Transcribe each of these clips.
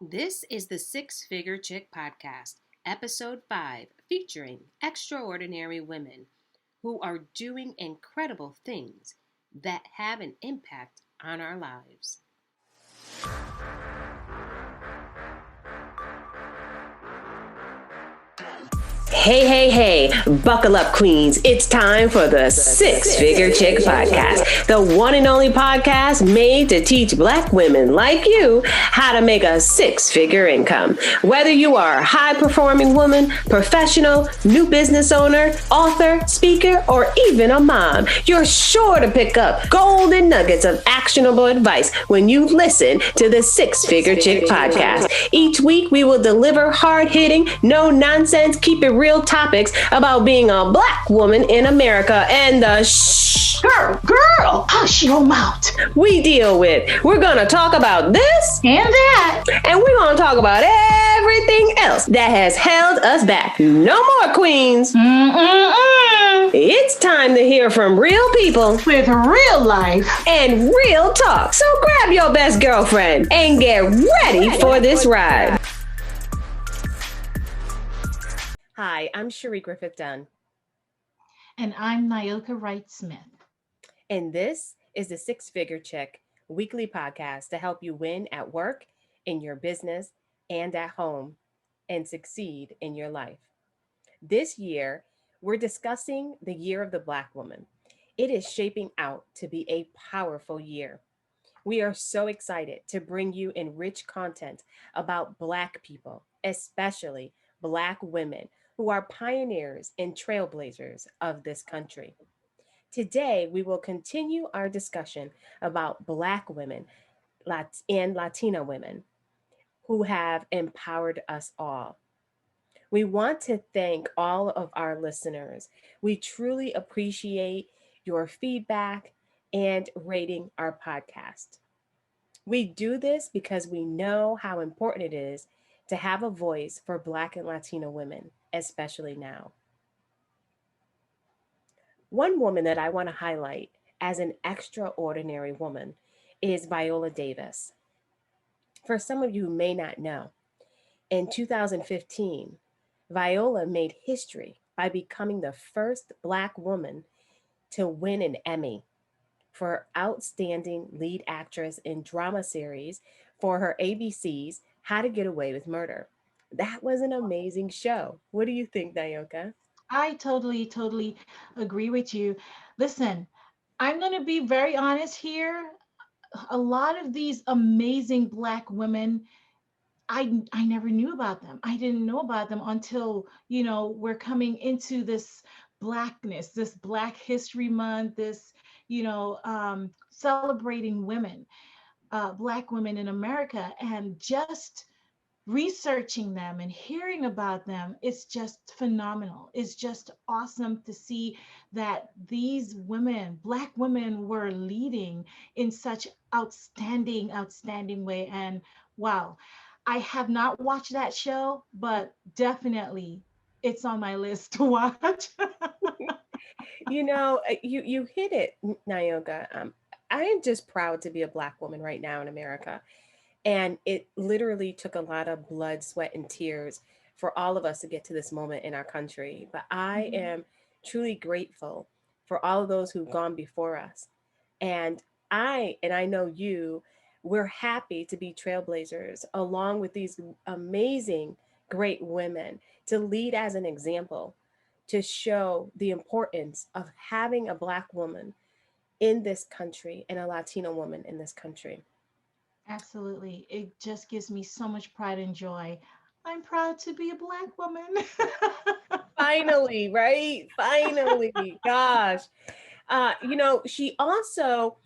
This is the Six Figure Chick Podcast, Episode 5, featuring extraordinary women who are doing incredible things that have an impact on our lives. Hey, buckle up, queens. It's time for the Six Figure Chick Podcast, the one and only podcast made to teach Black women like you how to make a six-figure income. Whether you are a high-performing woman, professional, new business owner, author, speaker, or even a mom, you're sure to pick up golden nuggets of actionable advice when you listen to the Six Figure Chick Podcast. Each week, we will deliver hard-hitting, no-nonsense, keep it real topics about being a Black woman in America and the girl, hush your mouth. We deal with. We're going to talk about this and that, and we're going to talk about everything else that has held us back. No more, queens. It's time to hear from real people with real life and real talk. So grab your best girlfriend and get ready for this ride. Hi, I'm Cherie Griffith-Dunn. And I'm Nyoka Wright-Smith. And this is the Six Figure Chick weekly podcast to help you win at work, in your business, and at home, and succeed in your life. This year, we're discussing the year of the Black woman. It is shaping out to be a powerful year. We are so excited to bring you enriched content about Black people, especially Black women, who are pioneers and trailblazers of this country. Today, we will continue our discussion about Black women and Latina women who have empowered us all. We want to thank all of our listeners. We truly appreciate your feedback and rating our podcast. We do this because we know how important it is to have a voice for Black and Latina women, especially now. One woman that I want to highlight as an extraordinary woman is Viola Davis. For some of you who may not know, in 2015, Viola made history by becoming the first Black woman to win an Emmy for Outstanding Lead Actress in Drama Series for her ABC's How to Get Away with Murder. That was an amazing show. What do you think, Nyoka? I totally agree with you. Listen, I'm going to be very honest here. A lot of these amazing Black women, I never knew about them. I didn't know about them until, we're coming into this Blackness, this Black History Month, this, celebrating women, Black women in America, and just researching them and hearing about them, it's just phenomenal. It's just awesome to see that these women, Black women, were leading in such outstanding way. And wow, I have not watched that show, but definitely it's on my list to watch. You hit it, Nyoka. I am just proud to be a Black woman right now in America. And it literally took a lot of blood, sweat, and tears for all of us to get to this moment in our country. But I am truly grateful for all of those who've gone before us. And I know you, we're happy to be trailblazers along with these amazing, great women to lead as an example, to show the importance of having a Black woman in this country and a Latina woman in this country. Absolutely. It just gives me so much pride and joy. I'm proud to be a Black woman. Finally, right? Finally. Gosh. She also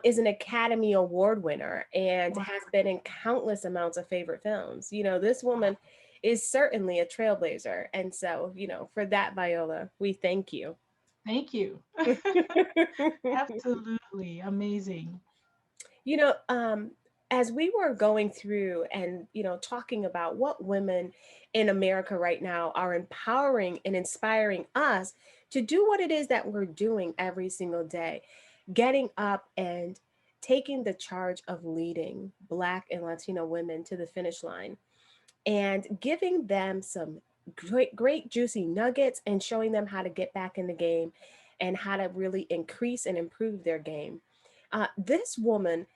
is an Academy Award winner and has been in countless amounts of favorite films. This woman is certainly a trailblazer. And so, for that, Viola, we thank you. Thank you. Absolutely amazing. As we were going through and, talking about what women in America right now are empowering and inspiring us to do what it is that we're doing every single day, getting up and taking the charge of leading Black and Latino women to the finish line and giving them some great juicy nuggets and showing them how to get back in the game and how to really increase and improve their game. This woman,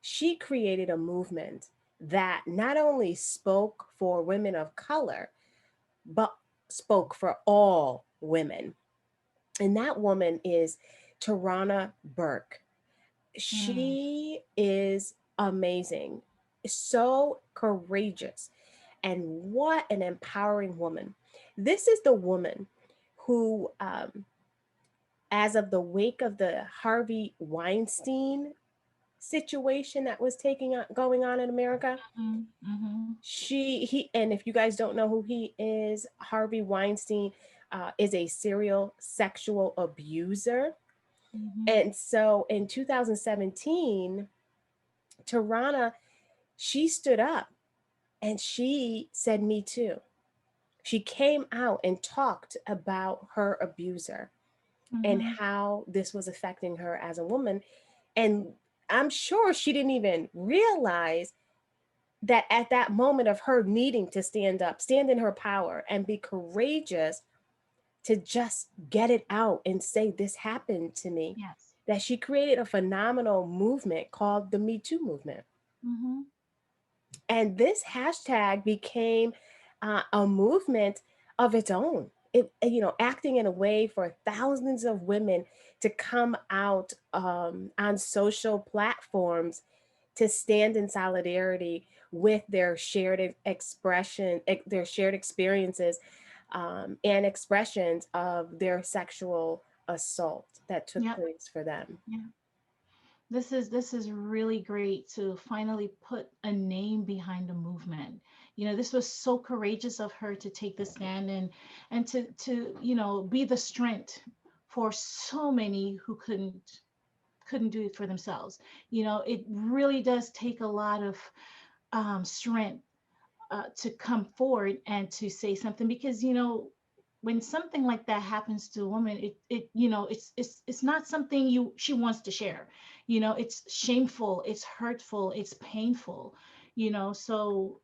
she created a movement that not only spoke for women of color, but spoke for all women. And that woman is Tarana Burke. Mm, She is amazing, so courageous, and what an empowering woman. This is the woman who, as of the wake of the Harvey Weinstein situation that was going on in America, mm, mm, and if you guys don't know who he is, Harvey Weinstein is a serial sexual abuser. mm, And so in 2017, Tarana, she stood up and she said, "Me too." She came out and talked about her abuser and mm, how this was affecting her as a woman. And I'm sure she didn't even realize that at that moment of her needing to stand up, stand in her power, and be courageous to just get it out and say, "This happened to me," yes. that she created a phenomenal movement called the Me Too movement. Mm-hmm. And this hashtag became a movement of its own. It, acting in a way for thousands of women to come out on social platforms to stand in solidarity with their shared expression, their shared experiences, and expressions of their sexual assault that took Yep. place for them. Yeah. This is really great to finally put a name behind the movement. This was so courageous of her to take the stand and to be the strength for so many who couldn't do it for themselves. It really does take a lot of strength to come forward and to say something, because when something like that happens to a woman, it's not something you she wants to share. It's shameful, it's hurtful, it's painful. So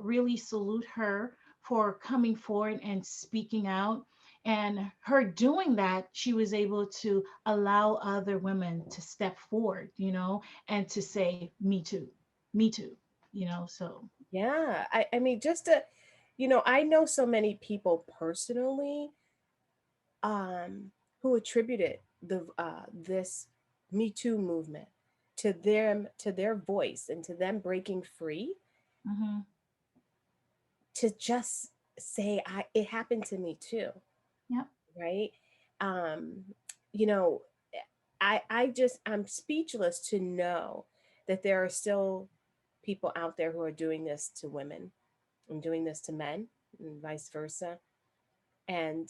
really salute her for coming forward and speaking out. And her doing that, she was able to allow other women to step forward, and to say, "Me too, me too." So Yeah, I mean, just to, I know so many people personally who attributed this Me Too movement to their voice and to them breaking free mhm. to just say, "I it happened to me too," Yep. right? Um, you know, I'm speechless to know that there are still people out there who are doing this to women and doing this to men and vice versa. And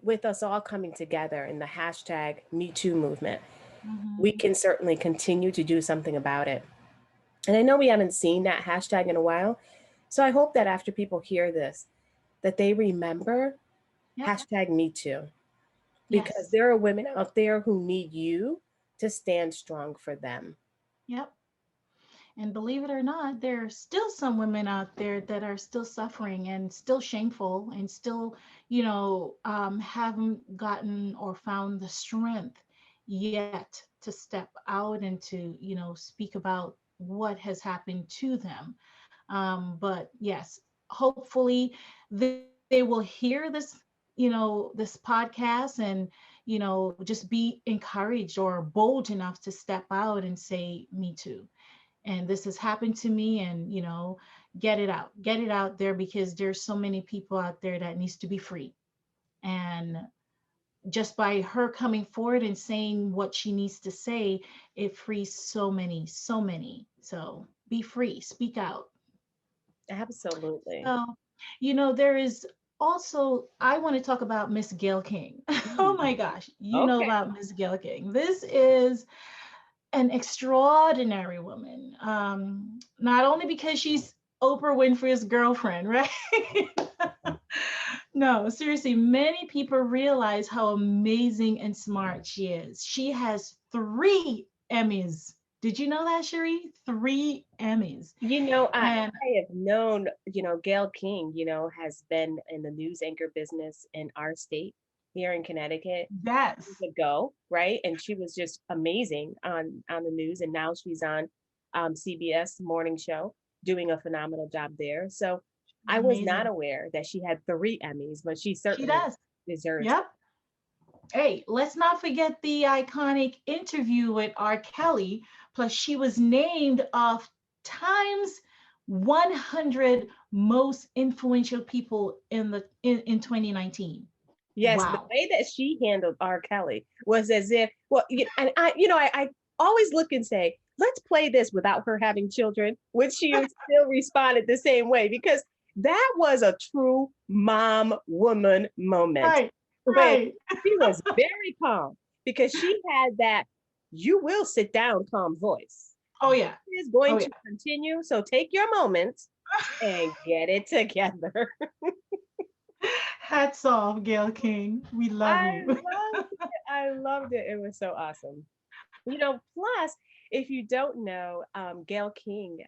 with us all coming together in the hashtag Me Too movement, we Mhm. can certainly continue to do something about it. And I know we haven't seen that hashtag in a while, so I hope that after people hear this, that they remember Yep. hashtag Me Too, because Yes. there are women out there who need you to stand strong for them. Yep. And believe it or not, there are still some women out there that are still suffering and still shameful and still, haven't gotten or found the strength yet to step out and to, speak about what has happened to them. But yes, hopefully they will hear this podcast, and just be encouraged or bold enough to step out and say, "Me too, and this has happened to me," and get it out there, because there's so many people out there that needs to be free. And just by her coming forward and saying what she needs to say, it frees so many. So be free, speak out. Absolutely. So, there is also, I want to talk about Miss Gail King. Oh Mm. my gosh, Okay. about Miss Gail King. This is an extraordinary woman. Not only because she's Oprah Winfrey's girlfriend, right? No, seriously, many people realize how amazing and smart she is. She has 3 Emmys. Did you know that, Cherie? 3 Emmys. And I have known, Gail King, has been in the news anchor business in our state here in Connecticut years yes, ago, right? And she was just amazing on the news, and now she's on CBS morning show doing a phenomenal job there. So I was not amazing. aware that she had 3 Emmys, but she She certainly does. deserves it. Yep. Hey, let's not forget the iconic interview with R. Kelly. Plus, she was named of Time's 100 most influential people in 2019. Yes, the Wow. way that she handled R. Kelly was as if, well, and I always look and say, let's play this without her having children, which she still responded the same way, because that was a true mom woman moment Right, when right. she was very calm, because she had that you will sit down calm voice. Oh yeah. It is going Oh to yeah. continue. So take your moment and get it together. Hats off, Gail King. We love I you. loved it. I loved it. It was so awesome. Plus, if you don't know, Gail King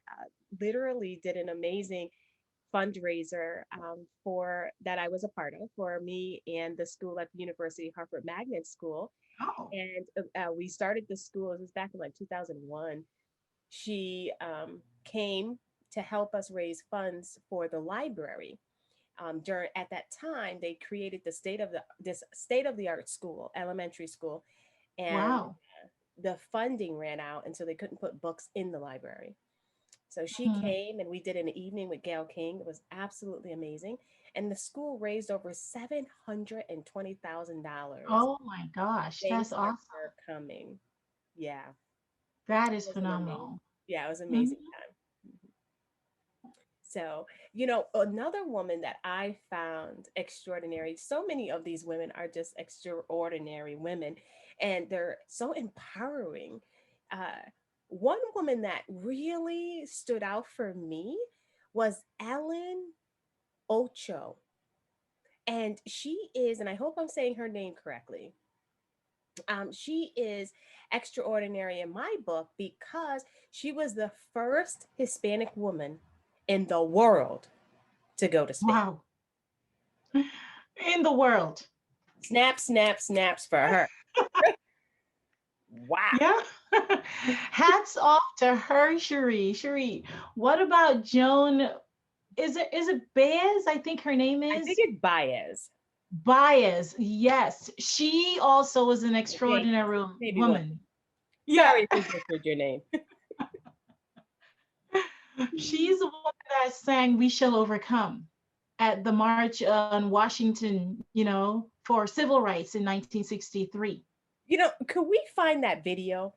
literally did an amazing fundraiser for that I was a part of for me and the school at the University Hartford Magnet School. Oh, And we started the school, it was back in like 2001. She came to help us raise funds for the library. During at that time, they created this state of the art school, elementary school, and wow. the funding ran out, and so they couldn't put books in the library. So she Hmm. came, and we did an evening with Gail King. It was absolutely amazing, and the school raised over $720,000. Oh my gosh, that's Thanks to awesome. her coming. Yeah, That it is was an amazing. phenomenal. Yeah, it was an Mhm. amazing time. So, another woman that I found extraordinary, so many of these women are just extraordinary women, and they're so empowering. Uh, One woman that really stood out for me was Ellen Ocho. And she is, and I hope I'm saying her name correctly, she is extraordinary in my book because she was the first Hispanic woman in the world to go to space. Wow. In the world. Snap, snap, snaps for her. Wow. Yeah. Hats off to her, Cherie. Cherie, what about Joan? Is it Baez? I think her name I think is it's Baez. Baez. Yes, she also was an Maybe, extraordinary maybe one. woman. Yeah, Sorry if we butchered your name. she's the one that sang "We Shall Overcome" at the March on Washington, for civil rights in 1963. Could we find that video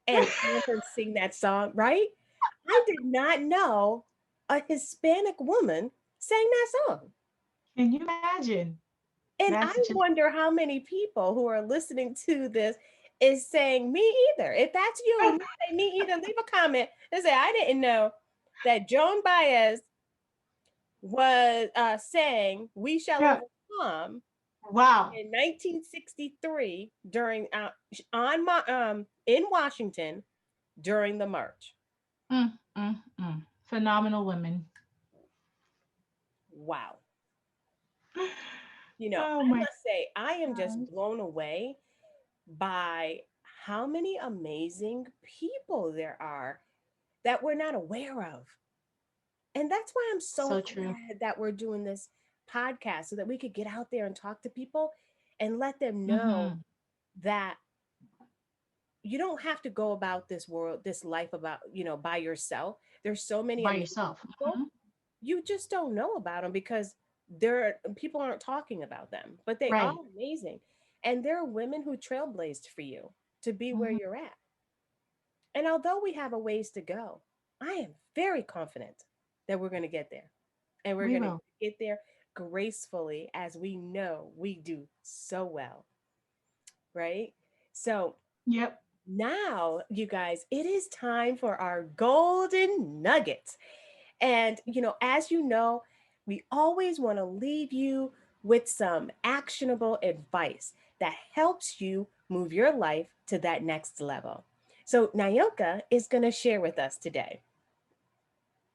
and have her sing that song, right? I did not know a Hispanic woman sang that song. Can you imagine? And That's I just wonder how many people who are listening to this is saying me either. If that's you and you say me either, leave a comment and say, I didn't know that Joan Baez was saying we shall yeah. overcome Wow. in 1963 during in Washington during the march. Phenomenal women. Wow. Oh I my must say, I am just gosh. blown away by how many amazing people there are that we're not aware of. And that's why I'm so So true. glad that we're doing this podcast so that we could get out there and talk to people and let them know Hmm. that you don't have to go about this world, this life about, by yourself. There's so many By amazing yourself. people. You just don't know about them because people aren't talking about them, but they are Right. amazing. And there are women who trailblazed for you to be where Mhm. you're at. And although we have a ways to go, I am very confident that we're going to get there. And we're We going to will. get there gracefully as we know we do so well, right? So Yep. now, you guys, it is time for our golden nuggets. And, as you know, we always want to leave you with some actionable advice that helps you move your life to that next level. So Nayoka is going to share with us today.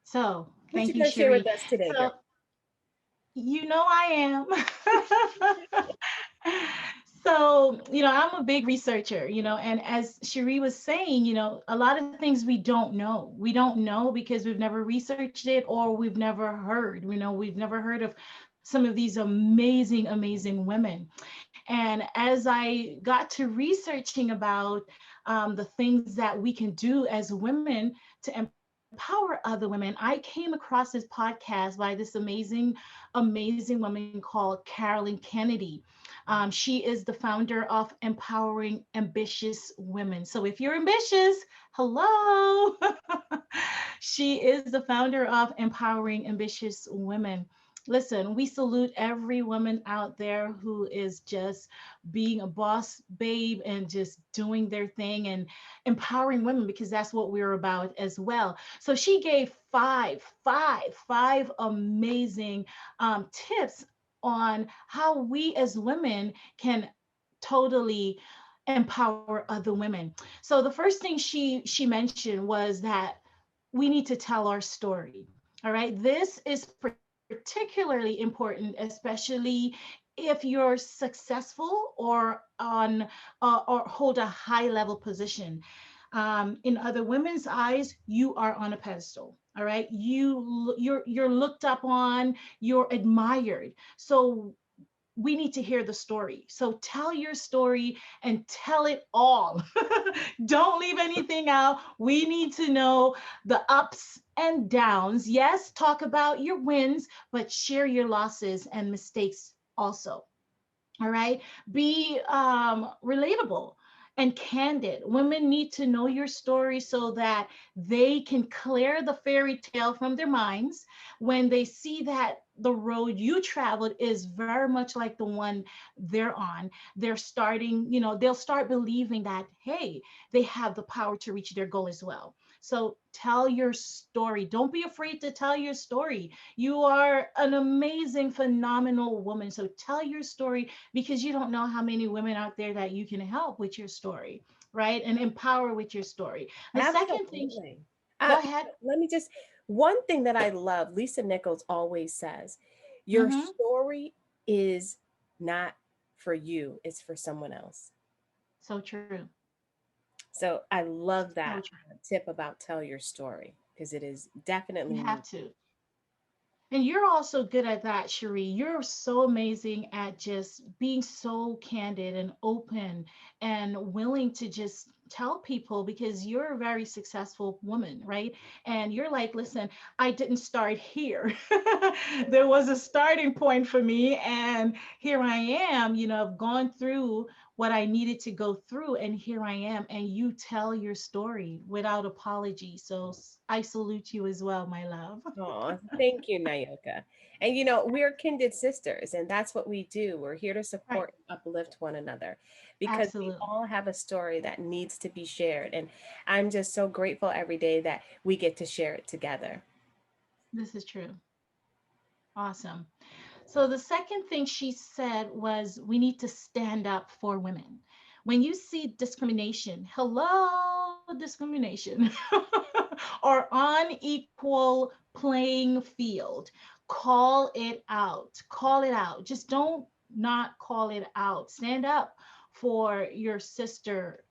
So What you thank you, going to share with Cherie. us today, girl? So you know I am. So, I'm a big researcher, and as Cherie was saying, a lot of things we don't know. We don't know because we've never researched it or we've never heard, we've never heard of some of these amazing, amazing women. And as I got to researching about the things that we can do as women to empower other women, I came across this podcast by this amazing, amazing woman called Carolyn Kennedy. She is the founder of Empowering Ambitious Women. So if you're ambitious, hello. She is the founder of Empowering Ambitious Women. Listen, we salute every woman out there who is just being a boss babe and just doing their thing and empowering women because that's what we're about as well. So she gave five amazing tips on how we as women can totally empower other women. So the first thing she mentioned was that we need to tell our story. All right. This is particularly important, especially if you're successful or on or hold a high level position. In other women's eyes, you are on a pedestal. All right. You're looked up on, you're admired. So we need to hear the story. So tell your story and tell it all. Don't leave anything out. We need to know the ups and downs. Yes, talk about your wins, but share your losses and mistakes also. All right. Be relatable and candid. Women need to know your story so that they can clear the fairy tale from their minds when they see that the road you traveled is very much like the one they're on. They're starting, they'll start believing that, hey, they have the power to reach their goal as well. So tell your story. Don't be afraid to tell your story. You are an amazing, phenomenal woman. So tell your story because you don't know how many women out there that you can help with your story, right? And empower with your story. The second thing, Absolutely. go ahead. Let me just, one thing that I love, Lisa Nichols always says, your Mm-hmm. story is not for you, it's for someone else. So true. So I love So that true. tip about tell your story because it is definitely You have needed. to. And you're also good at that, Cherie. You're so amazing at just being so candid and open and willing to just tell people because you're a very successful woman, right? And you're like, listen, I didn't start here. There was a starting point for me, and here I am. I've gone through what I needed to go through, and here I am. And you tell your story without apology. So I salute you as well, my love. Oh, thank you, Nayoka. And we're kindred sisters, and that's what we do. We're here to Right. support and uplift one another because we Absolutely. all have a story that needs to be shared. And I'm just so grateful every day that we get to share it together. This is true. Awesome. So the second thing she said was we need to stand up for women. When you see discrimination, hello, discrimination, or unequal playing field, call it out. Call it out. Just don't not call it out. Stand up for your sister.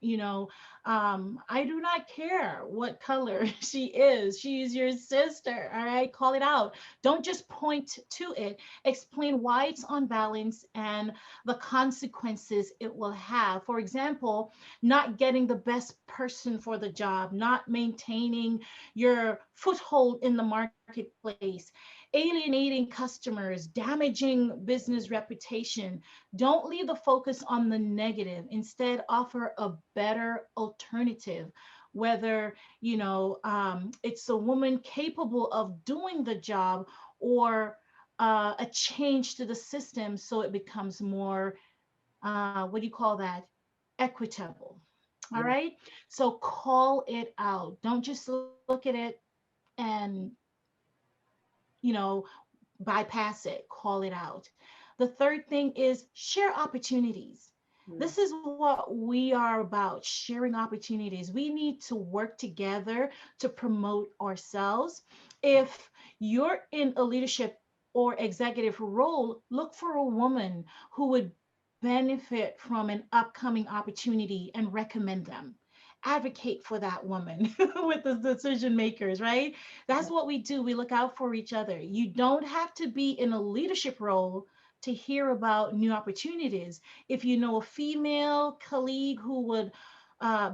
I do not care what color she is. She's your sister. All right. Call it out. Don't just point to it. Explain why it's unbalanced and the consequences it will have. For example, not getting the best person for the job, not maintaining your foothold in the marketplace, alienating customers, damaging business reputation. Don't leave the focus on the negative. Instead, offer a better alternative. Whether it's a woman capable of doing the job or a change to the system so it becomes more, what do you call that? Equitable. All Yeah. right. So call it out. Don't just look at it and, you know, bypass it, call it out. The third thing is share opportunities. Mm. This is what we are about, sharing opportunities. We need to work together to promote ourselves. If you're in a leadership or executive role, look for a woman who would benefit from an upcoming opportunity and recommend them. Advocate for that woman with the decision makers, right? That's what we do. We look out for each other. You don't have to be in a leadership role to hear about new opportunities. If you know a female colleague who would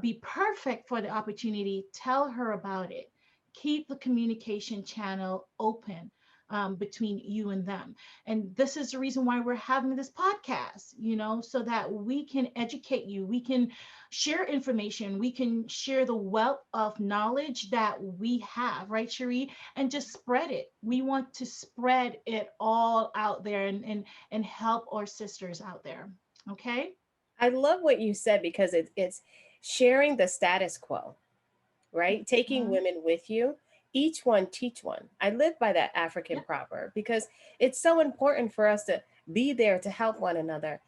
be perfect for the opportunity, tell her about it. Keep the communication channel open between you and them. And this is the reason why we're having this podcast, so that we can educate you. We can share information. We can share the wealth of knowledge that we have, right, Cherie? And just spread it. We want to spread it all out there and help our sisters out there. Okay? I love what you said because it's sharing the status quo, right? Taking Mhm. women with you, each one teach one. I live by that African Yep. proverb because it's so important for us to be there to help one another.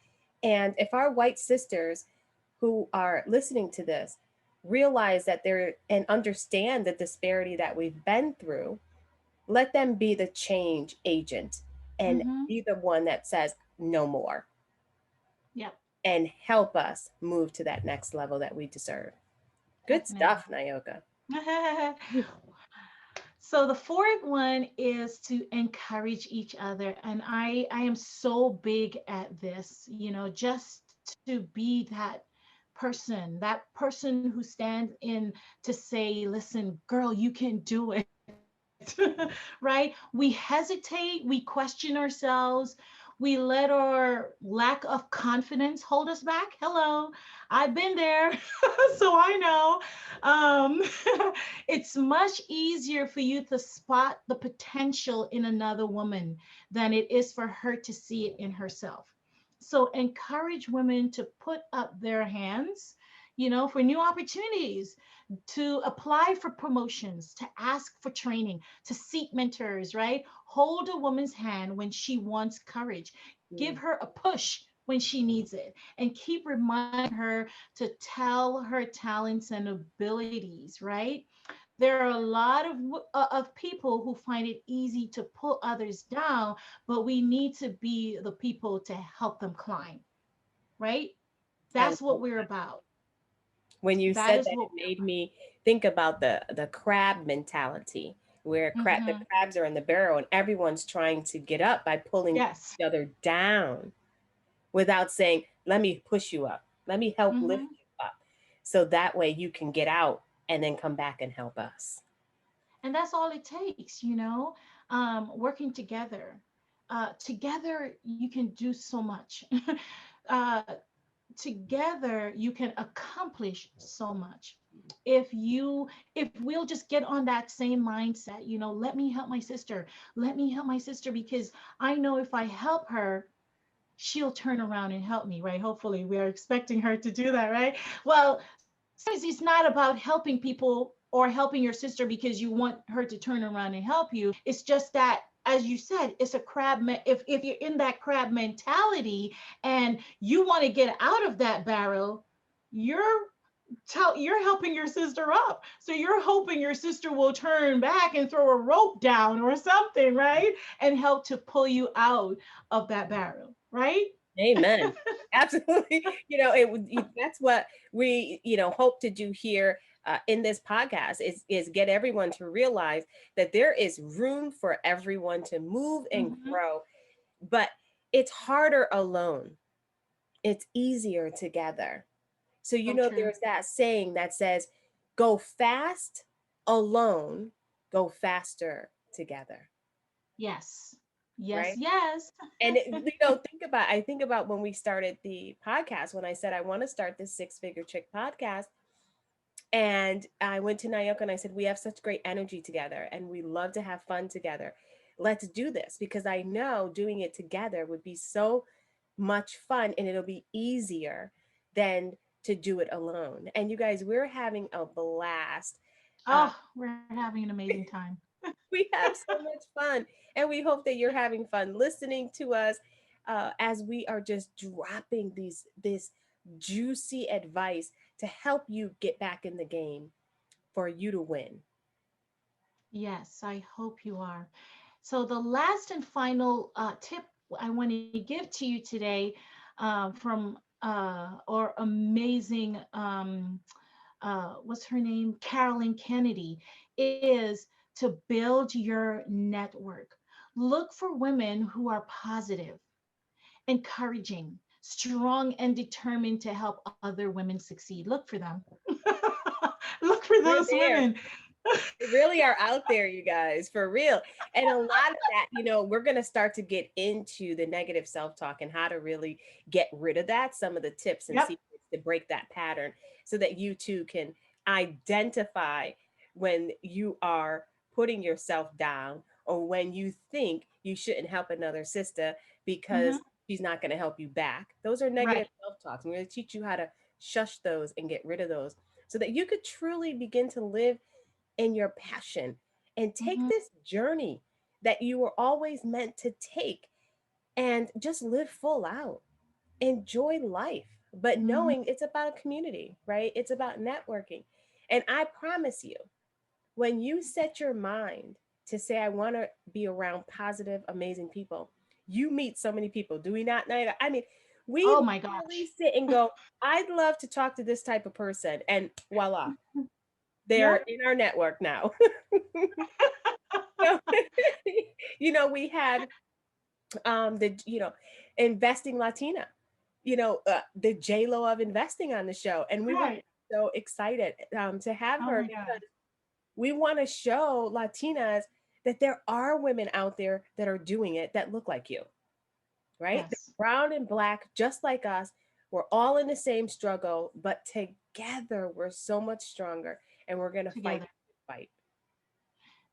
And if our white sisters who are listening to this realize that they're and understand the disparity that we've been through, let them be the change agent and Mhm. be the one that says no more Yep. and help us move to that next level that we deserve. Good Definitely. stuff, Nayoka. So the fourth one is to encourage each other, and I am so big at this, just to be that person who stands in to say, listen, girl, you can do it. Right? We hesitate, we question ourselves, we let our lack of confidence hold us back. Hello, I've been there, so I know. It's much easier for you to spot the potential in another woman than it is for her to see it in herself. So encourage women to put up their hands, for new opportunities, to apply for promotions, to ask for training, to seek mentors, right? Hold a woman's hand when she wants courage. Give Mm. her a push when she needs it, and keep reminding her to tell her talents and abilities, right? There are a lot of people who find it easy to pull others down, but we need to be the people to help them climb, right? I That's what love we're about. when you That said is that, what it we're made me think about the crab mentality, where about. the crabs are in the barrel and everyone's trying to get up by pulling Yes. each other down without saying, "Let me push you up. Let me help lift Hmm. you up," so that way you can get out and then come back and help us. And that's all it takes, working together. Together, you can do so much. uh, Together, you can accomplish so much. If we'll just get on that same mindset, let me help my sister. Let me help my sister because I know if I help her, she'll turn around and help me, right? Hopefully, we are expecting her to do that, right? Well, sometimes it's not about helping people or helping your sister because you want her to turn around and help you. It's just that, as you said, it's a if you're in that crab mentality and you want to get out of that barrel, you're you're helping your sister up. So you're hoping your sister will turn back and throw a rope down or something, right? And help to pull you out of that barrel, right? Amen. Absolutely. That's what we, hope to do here in this podcast is get everyone to realize that there is room for everyone to move and Hmm. grow, but it's harder alone. It's easier together. So, So true. there's that saying that says, go fast alone, go faster together, Yes. Yes, right? yes. And I think about when we started the podcast, when I said I want to start this Six Figure Chick podcast. And I went to Nayoka and I said, we have such great energy together and we love to have fun together. Let's do this because I know doing it together would be so much fun and it'll be easier than to do it alone. And you guys, we're having a blast. Uh, Oh, we're having an amazing time. we have so much fun and we hope that you're having fun listening to us as we are just dropping these juicy advice to help you get back in the game for you to win. Yes, I hope you are. So, the last and final tip I want to give to you today from our amazing, what's her name? Carolyn Kennedy, is to build your network. Look for women who are positive, encouraging, strong, and determined to help other women succeed. Look for them. Look for They're those there. women. They really are out there, you guys, for real. And a lot of that, we're going to start to get into the negative self talk and how to really get rid of that, some of the tips and Yep. secrets to break that pattern so that you too can identify when you are putting yourself down or when you think you shouldn't help another sister because Hmm. she's not going to help you back. Those are negative Right. self talks. We're going to teach you how to shush those and get rid of those so that you could truly begin to live in your passion and take Hmm. this journey that you were always meant to take and just live full out. Enjoy life, but Hmm. knowing it's about a community, right? It's about networking. And I promise you, when you set your mind to say, I want to be around positive, amazing people, you meet so many people. Do we not, Naida? I mean, we Oh my literally gosh. sit and go, I'd love to talk to this type of person. And voila, they're Yep. in our network now. So, we had the investing Latina, the J Lo of investing on the show, and we were Right. so excited to have Oh her my God. because we want to show Latinas that there are women out there that are doing it that look like you, right? They're Yes. brown and black, just like us. We're all in the same struggle, but together we're so much stronger, and we're gonna fight, Together. fight.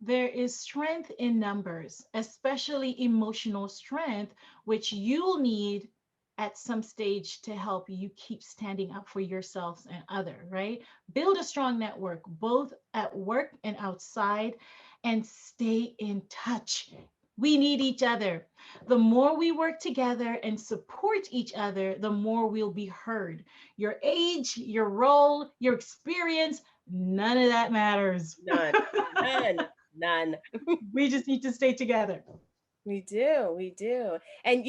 There is strength in numbers, especially emotional strength, which you'll need at some stage to help you keep standing up for yourselves and other, right? Build a strong network, both at work and outside, and stay in touch. We need each other. The more we work together and support each other, the more we'll be heard. Your age, your role, your experience, none of that matters. None, none, none. We just need to stay together. We do, we do. And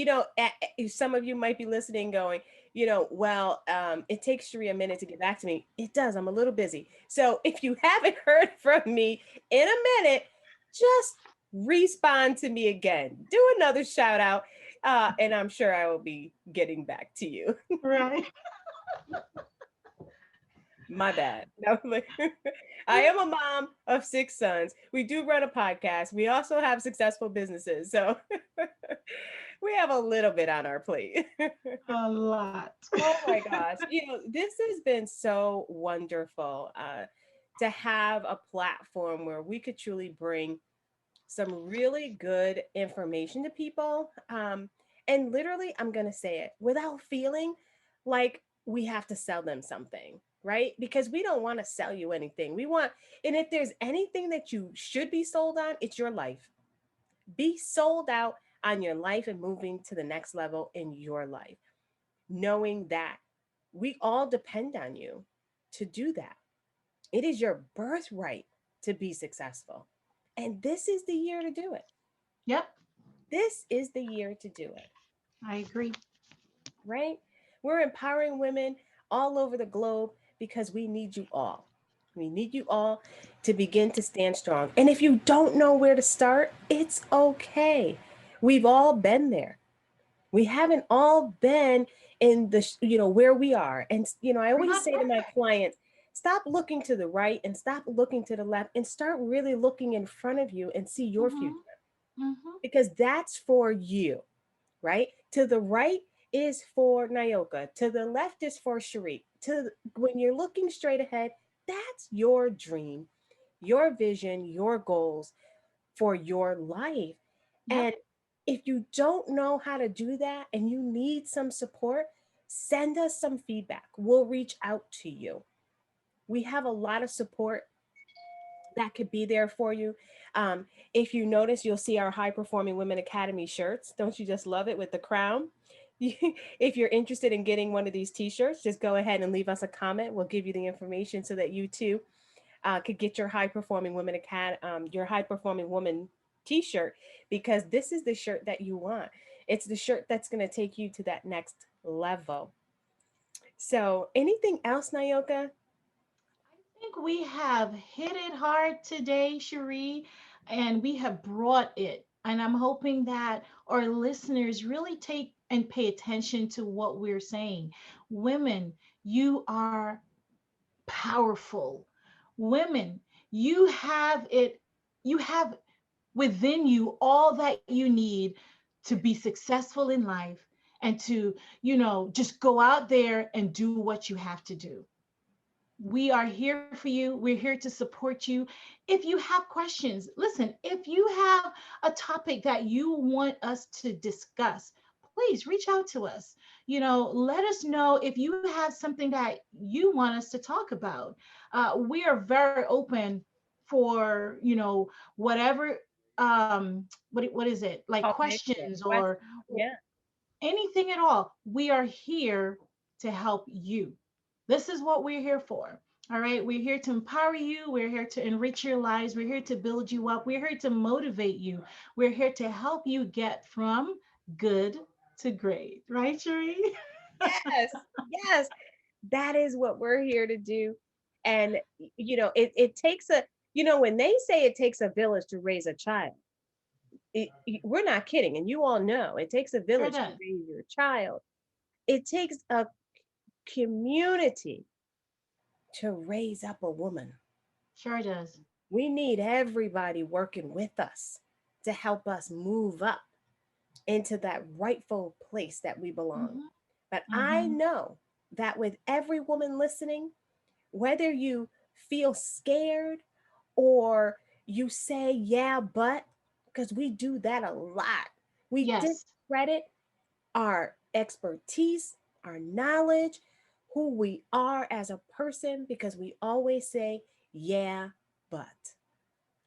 some of you might be listening going, well, it takes Cherie a minute to get back to me. It does. I'm a little busy. So if you haven't heard from me in a minute, just respond to me again. Do another shout out. And I'm sure I will be getting back to you. Right. My bad. No, I am a mom of 6 sons. We do run a podcast. We also have successful businesses. So we have a little bit on our plate. A lot. Oh my gosh. This has been so wonderful to have a platform where we could truly bring some really good information to people. And literally, I'm going to say it without feeling like we have to sell them something, right? Because we don't want to sell you anything. And if there's anything that you should be sold on, it's your life. Be sold out on your life and moving to the next level in your life, knowing that we all depend on you to do that. It is your birthright to be successful. And this is the year to do it. Yep, This is the year to do it, I agree. right? We're empowering women all over the globe because we need you all. We need you all to begin to stand strong. And if you don't know where to start, it's okay. We've all been there. We haven't all been in where we are. And, I We're always not say to my perfect. clients, stop looking to the right and stop looking to the left and start really looking in front of you and see your future Hmm. Hmm. because that's for you, right? To the right is for Nyoka. To the left is for Cherie. When you're looking straight ahead, that's your dream, your vision, your goals for your life. Yep. And if you don't know how to do that and you need some support, send us some feedback. We'll reach out to you. We have a lot of support that could be there for you. If you notice, you'll see our High Performing Women Academy shirts. Don't you just love it with the crown? If you're interested in getting one of these t-shirts, just go ahead and leave us a comment. We'll give you the information so that you too could get your your high performing woman t-shirt, because this is the shirt that you want. It's the shirt that's going to take you to that next level. So anything else, Nayoka? I think we have hit it hard today, Cherie, and we have brought it. And I'm hoping that our listeners really take and pay attention to what we're saying. Women, you are powerful. Women, you have it, you have within you all that you need to be successful in life and to, just go out there and do what you have to do. We are here for you. We're here to support you. If you have questions, listen, if you have a topic that you want us to discuss, please reach out to us. Let us know if you have something that you want us to talk about. We are very open for, whatever, what is it? Like Okay. questions or Questions? Yeah. anything at all. We are here to help you. This is what we're here for. All right. We're here to empower you. We're here to enrich your lives. We're here to build you up. We're here to motivate you. We're here to help you get from good to great. Right, Cherie? Yes. Yes. That is what we're here to do. And, it takes when they say it takes a village to raise a child, we're not kidding. And you all know it takes a Sure village to does. raise your child. It takes a community to raise up a woman. Sure does. We need everybody working with us to help us move up into that rightful place that we belong. Mm-hmm. But I Mm-hmm. know that with every woman listening, whether you feel scared or you say, yeah, but, because we do that a lot, we Yes. discredit our expertise, our knowledge, who we are as a person, because we always say, yeah, but.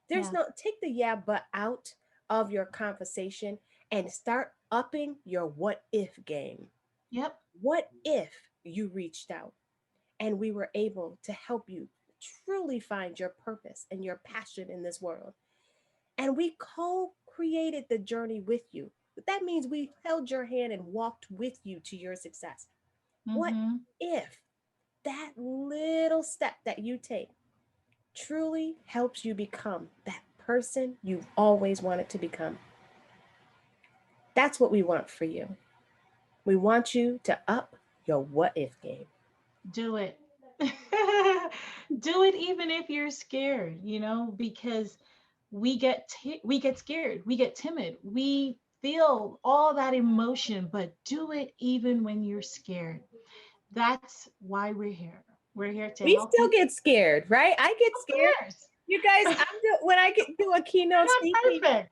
There's Yeah. no, take the yeah, but out of your conversation and start upping your what if game. Yep. What if you reached out and we were able to help you truly find your purpose and your passion in this world? And we co created the journey with you. But that means we held your hand and walked with you to your success. What Mm-hmm. if that little step that you take truly helps you become that person you've always wanted to become? That's what we want for you. We want you to up your what if game. Do it. Do it even if you're scared, because we get scared, we get timid, we feel all that emotion, but do it even when you're scared. That's why we're here. We're here to We help still you. get scared, right? I get Of scared. course. You guys, when I do a You're keynote not speaking perfect.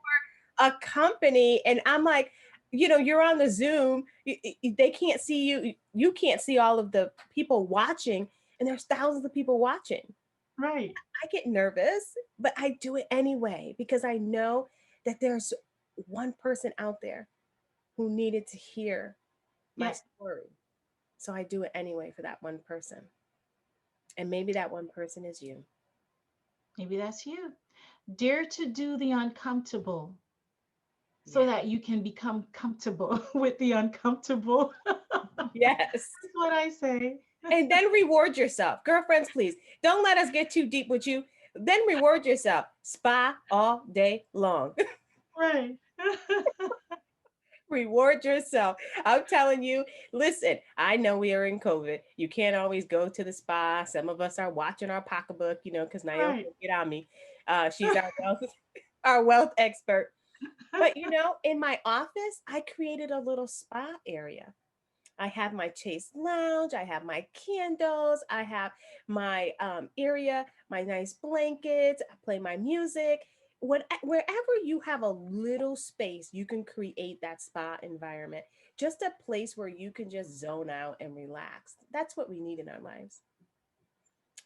a company and I'm like, you're on the Zoom, they can't see you, you can't see all of the people watching, and there's thousands of people watching. Right. I get nervous, but I do it anyway because I know that there's one person out there who needed to hear my Yep. story. So I do it anyway for that one person. And maybe that one person is you. Maybe that's you. Dare to do the uncomfortable so Yeah. that you can become comfortable with the uncomfortable. Yes. That's what I say. And then reward yourself. Girlfriends, please don't let us get too deep with you. Then reward yourself. Spa all day long. Right. Reward yourself. I'm telling you, listen, I know we are in COVID. You can't always go to the spa. Some of us are watching our pocketbook, because Naomi Right. will get on me. She's our our wealth expert. But in my office, I created a little spa area. I have my Chase lounge. I have my candles. I have my area, my nice blankets. I play my music. Wherever you have a little space, you can create that spa environment. Just a place where you can just zone out and relax. That's what we need in our lives.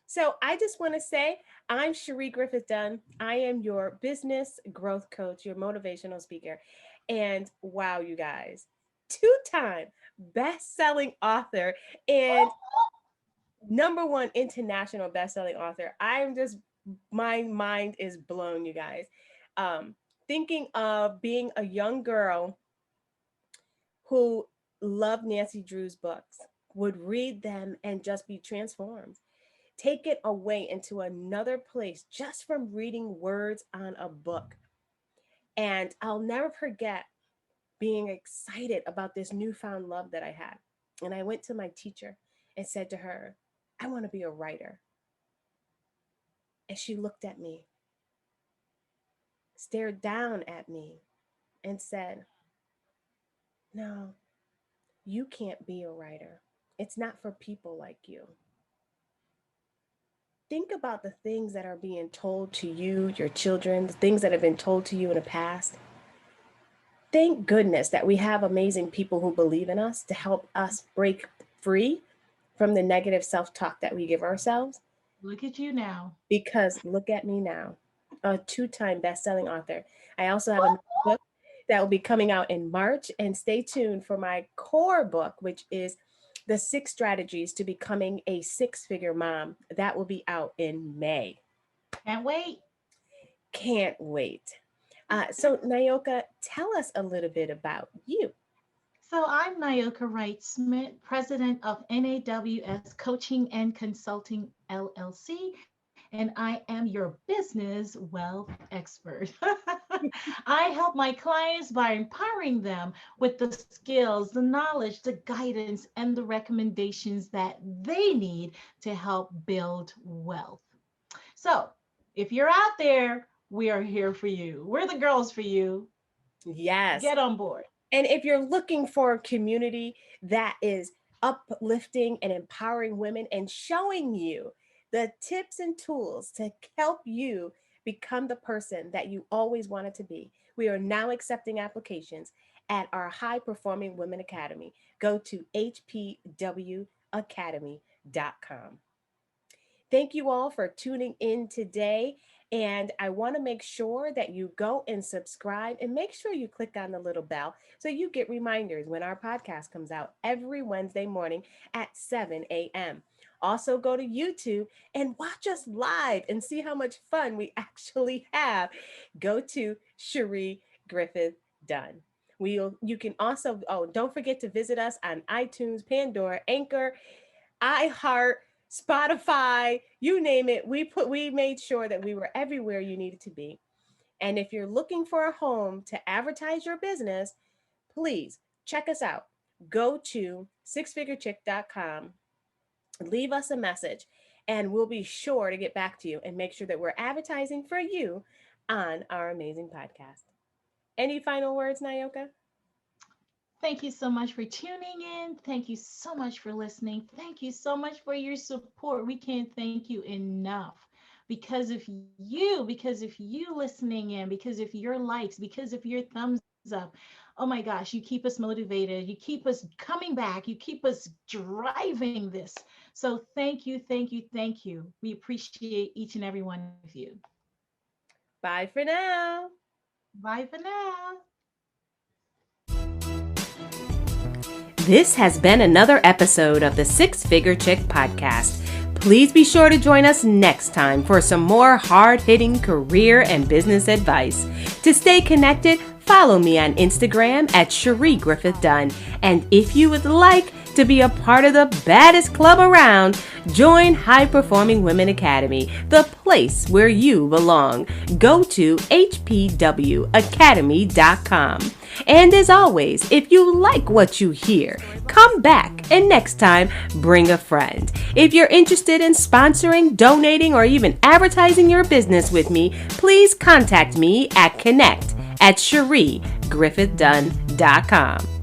So I just want to say, I'm Cherie Griffith-Dunn. I am your business growth coach, your motivational speaker. And wow, you guys, two-time best-selling author and #1 international best-selling author. My mind is blown, you guys. Thinking of being a young girl who loved Nancy Drew's books, would read them and just be transformed. Take it away into another place just from reading words on a book. And I'll never forget being excited about this newfound love that I had. And I went to my teacher and said to her, I want to be a writer. And she looked at me, stared down at me, and said, no, you can't be a writer. It's not for people like you. Think about the things that are being told to you, your children, the things that have been told to you in the past. Thank goodness that we have amazing people who believe in us to help us break free from the negative self-talk that we give ourselves. Look at you now. Because look at me now, a two-time best-selling author. I also have a book that will be coming out in March, and stay tuned for my core book, which is The 6 Strategies to Becoming a Six-Figure Mom. That will be out in May. Can't wait. Can't wait. So Nyoka, tell us a little bit about you. So I'm Nyoka Wright-Smith, president of NAWS Coaching and Consulting LLC, and I am your business wealth expert. I help my clients by empowering them with the skills, the knowledge, the guidance, and the recommendations that they need to help build wealth. So if you're out there, we are here for you. We're the girls for you. Yes. Get on board. And if you're looking for a community that is uplifting and empowering women and showing you the tips and tools to help you become the person that you always wanted to be, we are now accepting applications at our High Performing Women Academy. Go to hpwacademy.com. Thank you all for tuning in today. And I want to make sure that you go and subscribe, and make sure you click on the little bell so you get reminders when our podcast comes out every Wednesday morning at 7 a.m. Also, go to YouTube and watch us live and see how much fun we actually have. Go to Cherie Griffith-Dunn. You can also, don't forget to visit us on iTunes, Pandora, Anchor, iHeart, Spotify, you name it. We made sure that we were everywhere you needed to be. And if you're looking for a home to advertise your business, please check us out. Go to sixfigurechick.com, leave us a message, and we'll be sure to get back to you and make sure that we're advertising for you on our amazing podcast. Any final words, Nyoka? Thank you so much for tuning in. Thank you so much for listening. Thank you so much for your support. We can't thank you enough. Because of you listening in, because of your likes, because of your thumbs up. Oh my gosh, you keep us motivated. You keep us coming back. You keep us driving this. So thank you, thank you, thank you. We appreciate each and every one of you. Bye for now. Bye for now. This has been another episode of the Six Figure Chick podcast. Please be sure to join us next time for some more hard-hitting career and business advice. To stay connected, follow me on Instagram at Cherie Griffith-Dunn. And if you would like to be a part of the baddest club around, join High Performing Women Academy, the place where you belong. Go to hpwacademy.com. And as always, if you like what you hear, come back, and next time, bring a friend. If you're interested in sponsoring, donating, or even advertising your business with me, please contact me at connect@CherieGriffithDunn.com.